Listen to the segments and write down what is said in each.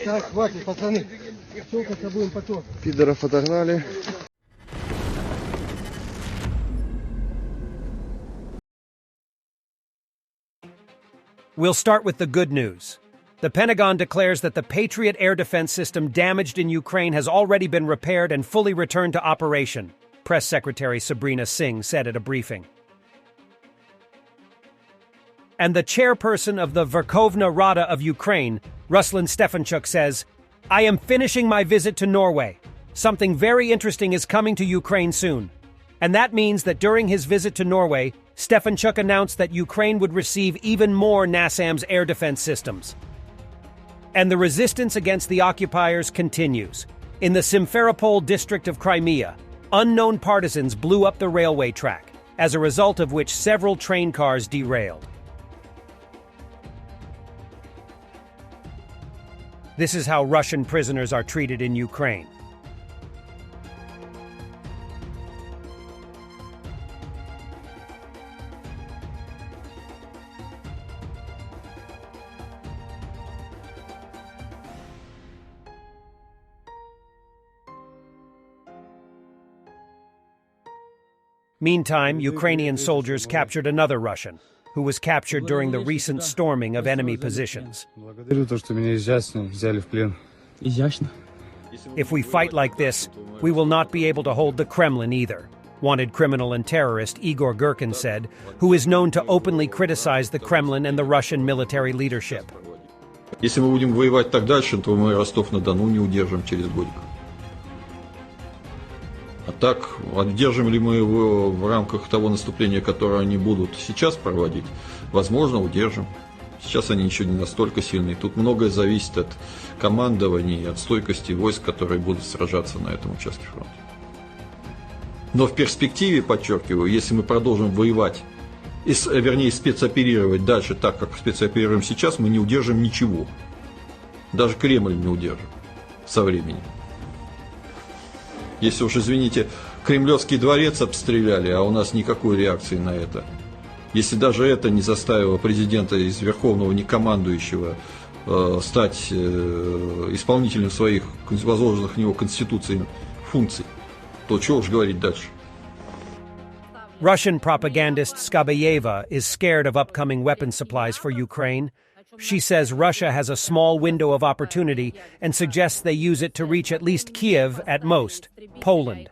Так, хватит, пацаны. Щелкаться будем потом. Пидоров отогнали. We'll start with the good news. The Pentagon declares that the Patriot air defense system damaged in Ukraine has already been repaired and fully returned to operation, Press Secretary Sabrina Singh said at a briefing. And the chairperson of the Verkhovna Rada of Ukraine, Ruslan Stefanchuk, says, "I am finishing my visit to Norway. Something very interesting is coming to Ukraine soon." And that means that during his visit to Norway, Stefanchuk announced that Ukraine would receive even more NASAMS air defense systems. And the resistance against the occupiers continues. In the Simferopol district of Crimea, unknown partisans blew up the railway track, as a result of which several train cars derailed. This is how Russian prisoners are treated in Ukraine. Meantime, Ukrainian soldiers captured another Russian, who was captured during the recent storming of enemy positions. If we fight like this, we will not be able to hold the Kremlin either, wanted criminal and terrorist Igor Girkin said, who is known to openly criticize the Kremlin and the Russian military leadership. Если мы будем воевать так дальше, то мы Ростов-на-Дону не удержим через годик. А так, удержим ли мы его в рамках того наступления, которое они будут сейчас проводить? Возможно, удержим. Сейчас они еще не настолько сильные. Тут многое зависит от командования и от стойкости войск, которые будут сражаться на этом участке фронта. Но в перспективе, подчеркиваю, если мы продолжим воевать, вернее спецоперировать дальше так, как спецоперируем сейчас, мы не удержим ничего. Даже Кремль не удержим со временем. Если уж, извините, Кремлевский дворец обстреляли, а у нас никакой реакции на это. Если даже это не заставило президента из Верховного некомандующего стать исполнителем своих возложенных на него Конституцией функций, то чего уж говорить дальше. Russian propagandist Skabayeva is scared of upcoming weapon supplies for Ukraine. She says Russia has a small window of opportunity and suggests they use it to reach at least Kiev at most, Poland.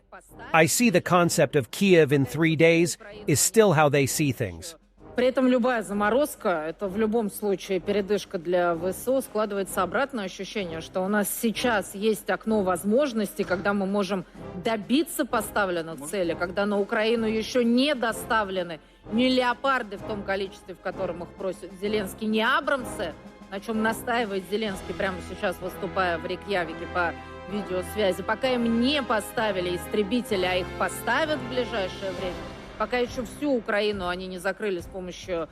I see the concept of Kiev in 3 days is still how they see things. При этом любая заморозка – это в любом случае передышка для ВСУ. Складывается обратное ощущение, что у нас сейчас есть окно возможностей, когда мы можем добиться поставленных целей, когда на Украину еще не доставлены не леопарды в том количестве, в котором их просит Зеленский, не абрамсы, на чем настаивает Зеленский прямо сейчас, выступая в Рейкьявике по видеосвязи. Пока им не поставили истребители, а их поставят в ближайшее время, пока еще всю Украину они не закрыли с помощью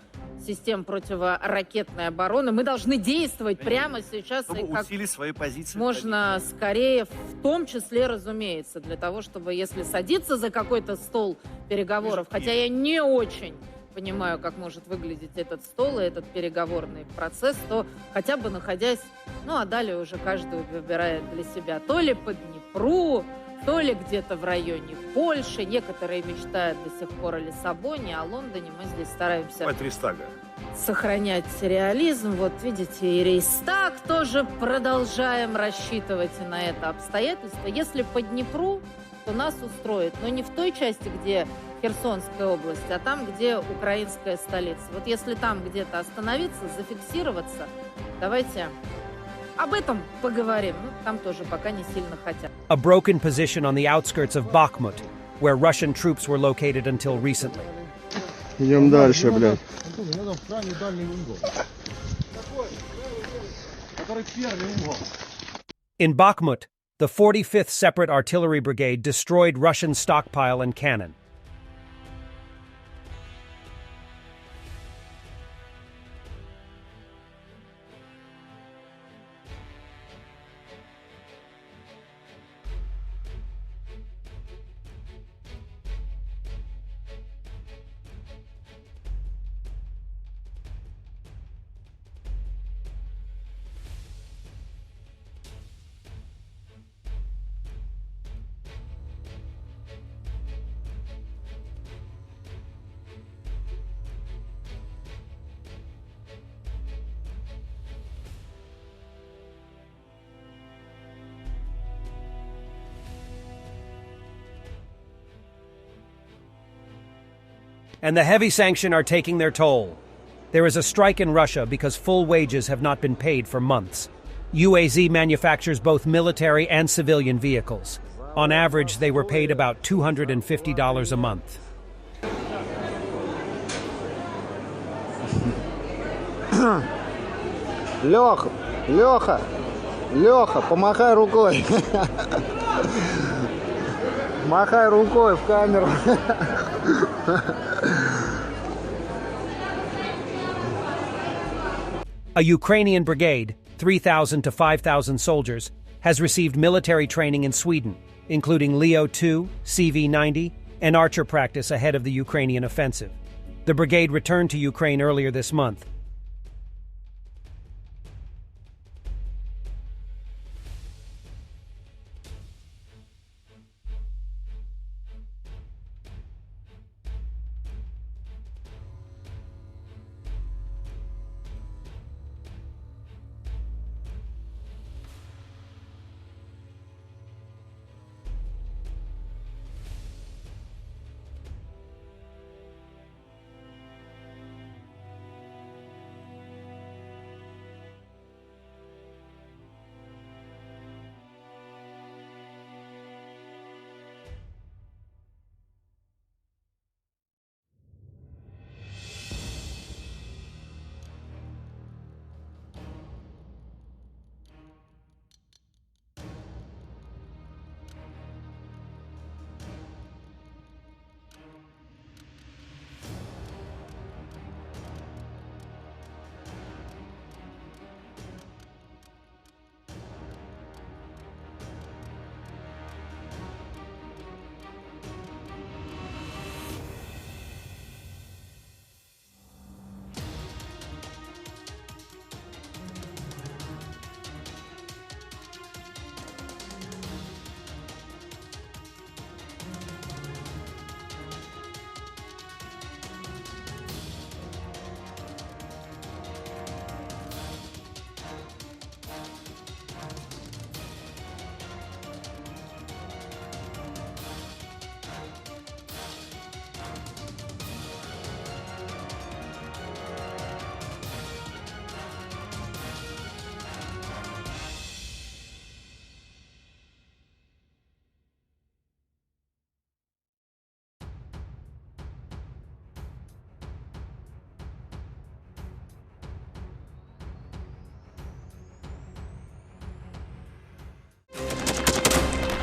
систем противоракетной обороны, мы должны действовать прямо сейчас и как свои позиции можно скорее, в том числе, разумеется, для того, чтобы, если садиться за какой-то стол переговоров, хотя я не очень понимаю, как может выглядеть этот стол и этот переговорный процесс, то хотя бы находясь, ну а далее уже каждый выбирает для себя, то ли по Днепру, то ли где-то в районе Польши. Некоторые мечтают до сих пор о Лиссабоне, о Лондоне. Мы здесь стараемся сохранять реализм. Вот видите, и Рейхстаг тоже продолжаем рассчитывать на это обстоятельство. Если по Днепру, то нас устроит, но не в той части, где Херсонская область, а там, где украинская столица. Вот если там где-то остановиться, зафиксироваться, давайте об этом поговорим. Ну, там тоже пока не сильно хотят. A broken position on the outskirts of Bakhmut, where Russian troops were located until recently. Идем дальше, блядь. In Bakhmut, the 45th Separate Artillery Brigade destroyed Russian stockpile and cannon. and the heavy sanctions are taking their toll. There is a strike in Russia because full wages have not been paid for months. UAZ manufactures both military and civilian vehicles. On average, they were paid about $250 a month. Леха, помахай рукой. Махай рукой в камеру. A Ukrainian brigade, 3,000 to 5,000 soldiers, has received military training in Sweden, including Leo 2, CV-90, and archer practice ahead of the Ukrainian offensive. The brigade returned to Ukraine earlier this month.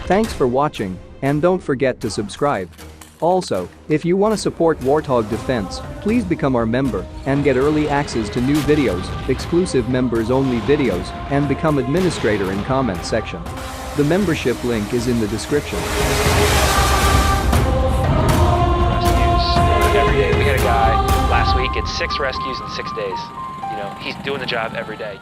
Thanks for watching, and don't forget to subscribe. Also, if you want to support Warthog Defense, please become our member and get early access to new videos, exclusive members-only videos, and become administrator in comment section. The membership link is in the description. Rescues every day. We had a guy last week at 6 rescues in 6 days. You know, he's doing the job every day.